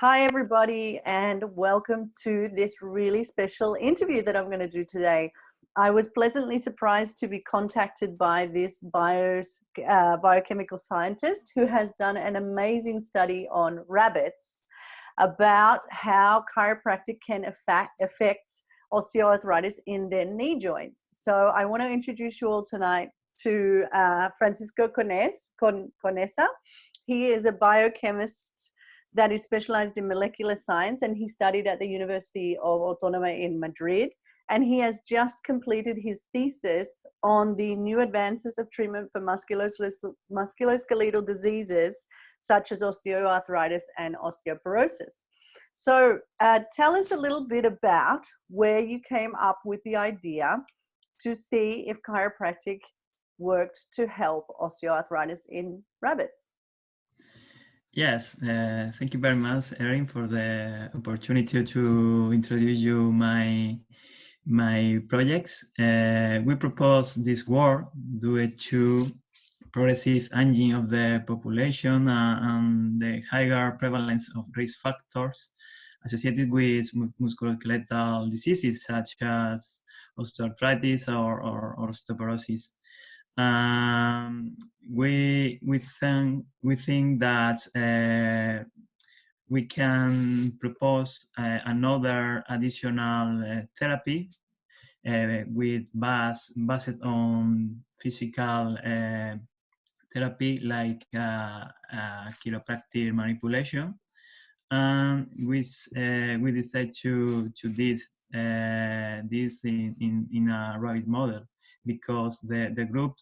Hi, everybody, and welcome to this really special interview that I'm going to do today. I was pleasantly surprised to be contacted by this biochemical scientist who has done an amazing study on rabbits about how chiropractic can affect osteoarthritis in their knee joints. So I want to introduce you all tonight to Francisco Conesa. He is a biochemist that is specialized in molecular science, and he studied at the University of Autónoma in Madrid. And he has just completed his thesis on the new advances of treatment for musculoskeletal diseases such as osteoarthritis and osteoporosis. So tell us a little bit about where you came up with the idea to see if chiropractic worked to help osteoarthritis in rabbits. Yes, thank you very much, Erin, for the opportunity to introduce you my projects. We propose this work due to progressive aging of the population and the higher prevalence of risk factors associated with musculoskeletal diseases such as osteoarthritis or osteoporosis. We think that we can propose another additional therapy based on physical therapy like chiropractic manipulation. And we decided to this in a rabbit model because the group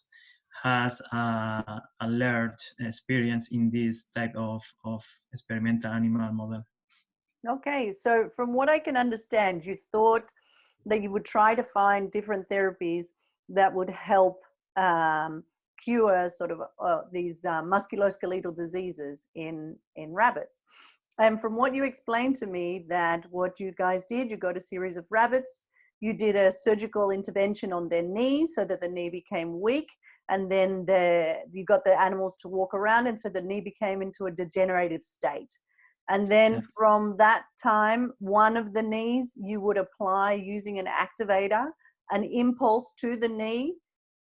has a large experience in this type of experimental animal model. Okay, so from what I can understand, you thought that you would try to find different therapies that would help cure sort of these musculoskeletal diseases in rabbits. And from what you explained to me, that what you guys did, you got a series of rabbits, you did a surgical intervention on their knee so that the knee became weak, and then you got the animals to walk around, and so the knee became into a degenerative state. And then Yes. from that time, one of the knees, you would apply using an activator, an impulse to the knee,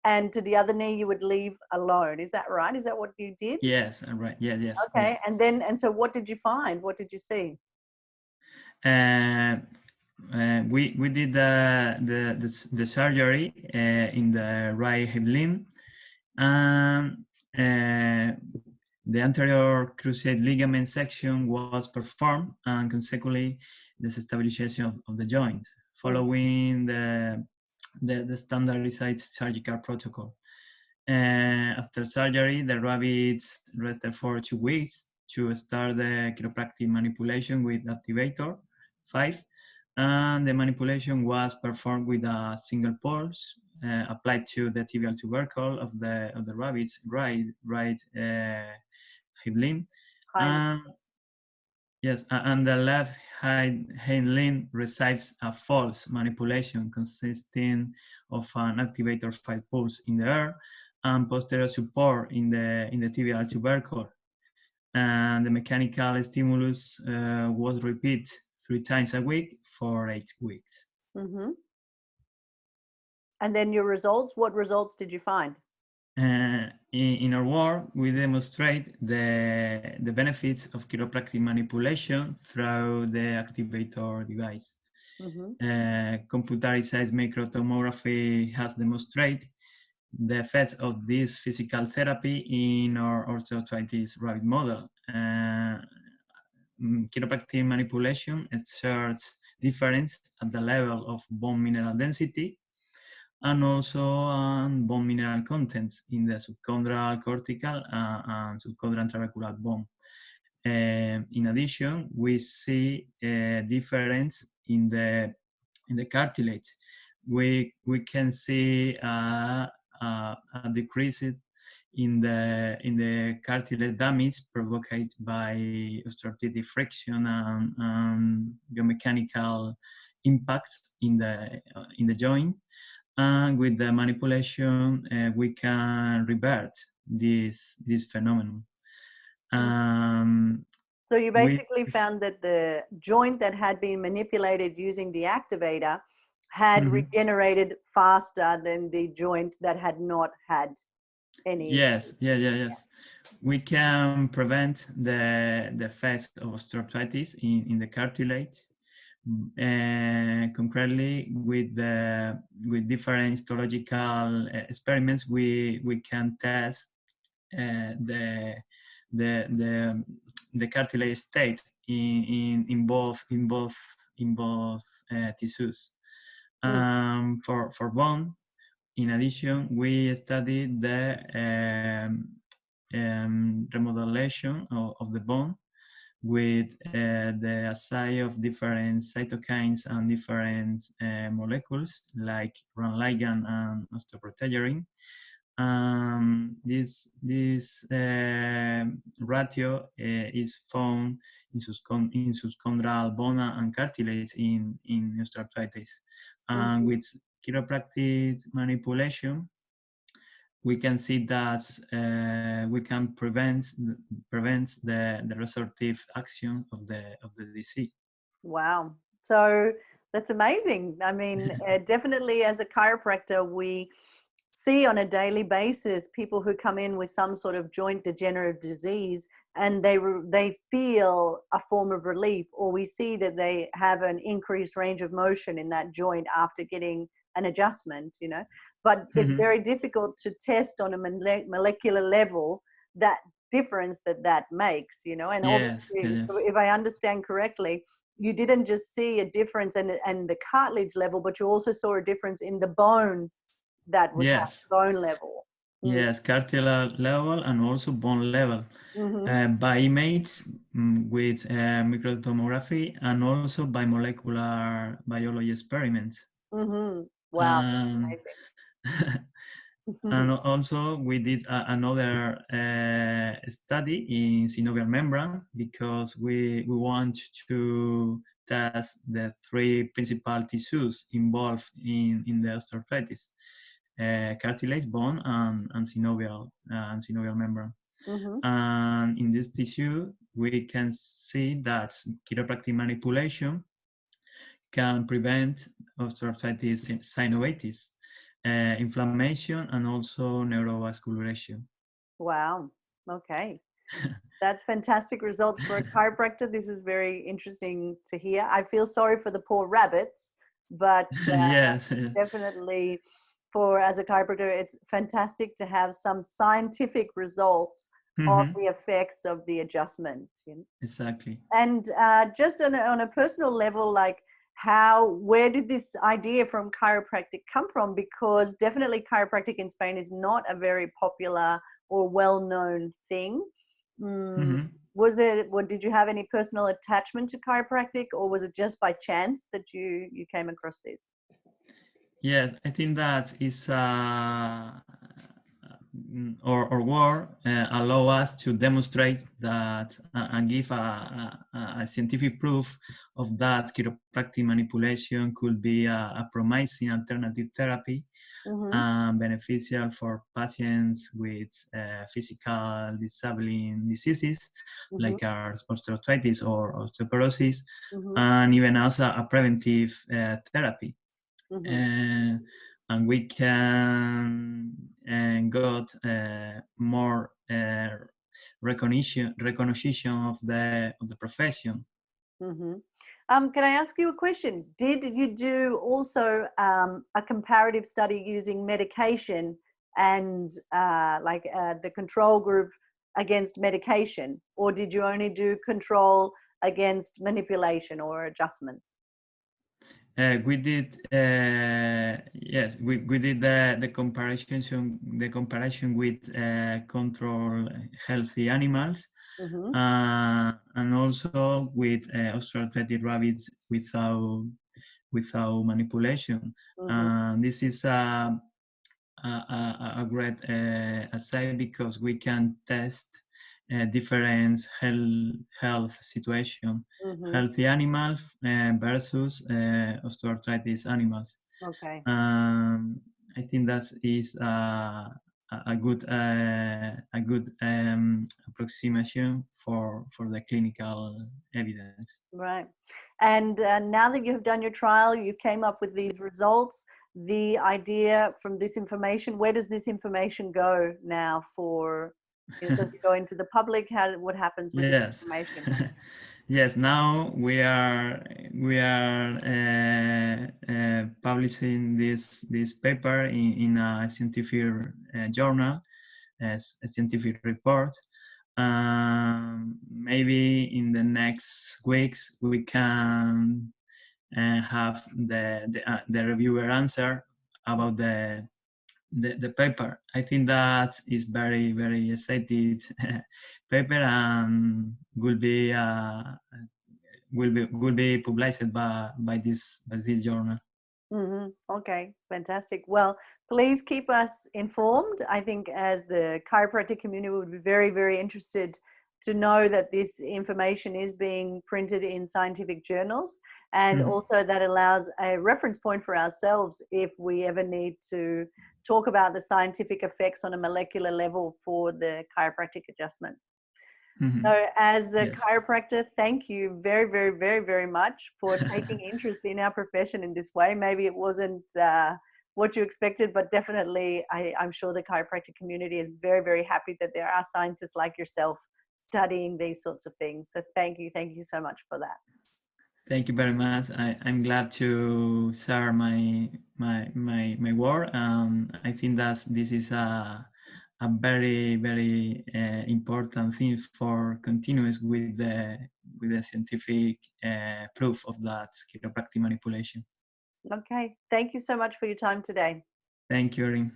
and to the other knee, you would leave alone. Is that right? Is that what you did? Yes, right. Yes. Okay. And so what did you find? What did you see? We did the surgery in the right hip limb, and the anterior cruciate ligament section was performed, and consequently the stabilization of the joint following the standardized surgical protocol. After surgery, the rabbits rested for 2 weeks to start the chiropractic manipulation with activator 5, and the manipulation was performed with a single pulse applied to the tibial tubercle of the rabbit's right hip limb. Yes, and the left hind limb receives a false manipulation consisting of an activator 5 pulse in the air and posterior support in the tibial tubercle. And the mechanical stimulus was repeated 3 times a week for 8 weeks. Mm-hmm. And then your results, what results did you find? In our work, we demonstrate the benefits of chiropractic manipulation through the activator device. Mm-hmm. Computerized microtomography has demonstrated the effects of this physical therapy in our osteoarthritis rabbit model. Chiropractic manipulation exerts difference at the level of bone mineral density and also bone mineral content in the subchondral cortical and subchondral trabecular bone. In addition, we see a difference in the cartilage. We can see a decrease in the cartilage damage provoked by osteoarthritic friction and biomechanical impacts in the joint. And with the manipulation, we can revert this phenomenon. So you we basically found that the joint that had been manipulated using the activator had Mhm. regenerated faster than the joint that had not had any. Yes. We can prevent the effects of osteoarthritis in the cartilage, concurrently with different histological experiments. We can test the the the the cartilage state in both tissues. Mm, For bone, in addition, we studied the remodelation of the bone with the assay of different cytokines and different molecules like ranligand and osteoprotegerine. This ratio is found in subchondral bone and cartilage in osteoarthritis. And mhm. with chiropractic manipulation, we can see that we can prevent the resortive action of the disease. Wow. So that's amazing. I mean, definitely as a chiropractor, we see on a daily basis people who come in with some sort of joint degenerative disease, and they feel a form of relief, or we see that they have an increased range of motion in that joint after getting an adjustment, you know. But it's Mhm. very difficult to test on a molecular level that difference that makes, you know. And Yes, obviously, so yes, if I understand correctly, you didn't just see a difference and the cartilage level, but you also saw a difference in the bone that was yes, bone level. Mm, yes, cartilage level and also bone level mhm, by image with microtomography and also by molecular biology experiments. mhm. Wow, that's Um, amazing. and also we did another study in synovial membrane because we want to test the three principal tissues involved in the osteoarthritis: cartilage, bone, and synovial membrane. Mhm. And in this tissue, we can see that chiropractic manipulation can prevent osteoarthritis synovitis, inflammation, and also neurovascularization. Wow. Okay. That's fantastic results for a chiropractor. This is very interesting to hear. I feel sorry for the poor rabbits, but Yes. definitely for as a chiropractor, it's fantastic to have some scientific results of Mhm. the effects of the adjustment. You know? Exactly. And just on a personal level, like where did this idea from chiropractic come from? Because definitely chiropractic in Spain is not a very popular or well-known thing. Mm, Mhm. was there, what, did you have any personal attachment to chiropractic, or was it just by chance that you came across this? Yes, I think that is or word allow us to demonstrate that and give a scientific proof of that chiropractic manipulation could be a promising alternative therapy Mm-hmm. and beneficial for patients with physical disabling diseases Mm-hmm. like osteoarthritis or osteoporosis, Mm-hmm. and even as a preventive therapy. Mm-hmm. Uh, and we can got more recognition of the profession. Mm-hmm. Can I ask you a question? Did you do also a comparative study using medication and the control group against medication, or did you only do control against manipulation or adjustments? We did yes, we did the comparison with control healthy animals, Mm-hmm. and also with osteoarthritic rabbits without manipulation. Mm-hmm. And this is a great aside because we can test different health situation, Mm-hmm. healthy animals versus osteoarthritis animals. Okay. Um, I think that is a good approximation for the clinical evidence. Right. And now that you have done your trial, you came up with these results. The idea from this information, where does this information go now for, does it go into the public? What happens with this Yes. information? Yes, now we are publishing this paper in a scientific journal, as a scientific report. Maybe in the next weeks we can have the reviewer answer about the paper. I think that is very excited paper, and will be published by this journal. Okay, fantastic. Well, please keep us informed. I think as the chiropractic community would be very interested to know that this information is being printed in scientific journals, and Mhm. also that allows a reference point for ourselves if we ever need to talk about the scientific effects on a molecular level for the chiropractic adjustment. Mhm. So, as a Yes. chiropractor, thank you very much for taking interest in our profession in this way. Maybe it wasn't what you expected, but definitely I'm sure the chiropractic community is very happy that there are scientists like yourself studying these sorts of things. So, thank you so much for that. Thank you very much. I'm glad to share my work. I think that this is a very important thing for continuous with the scientific proof of that chiropractic manipulation. Okay, thank you so much for your time today. Thank you, Erin.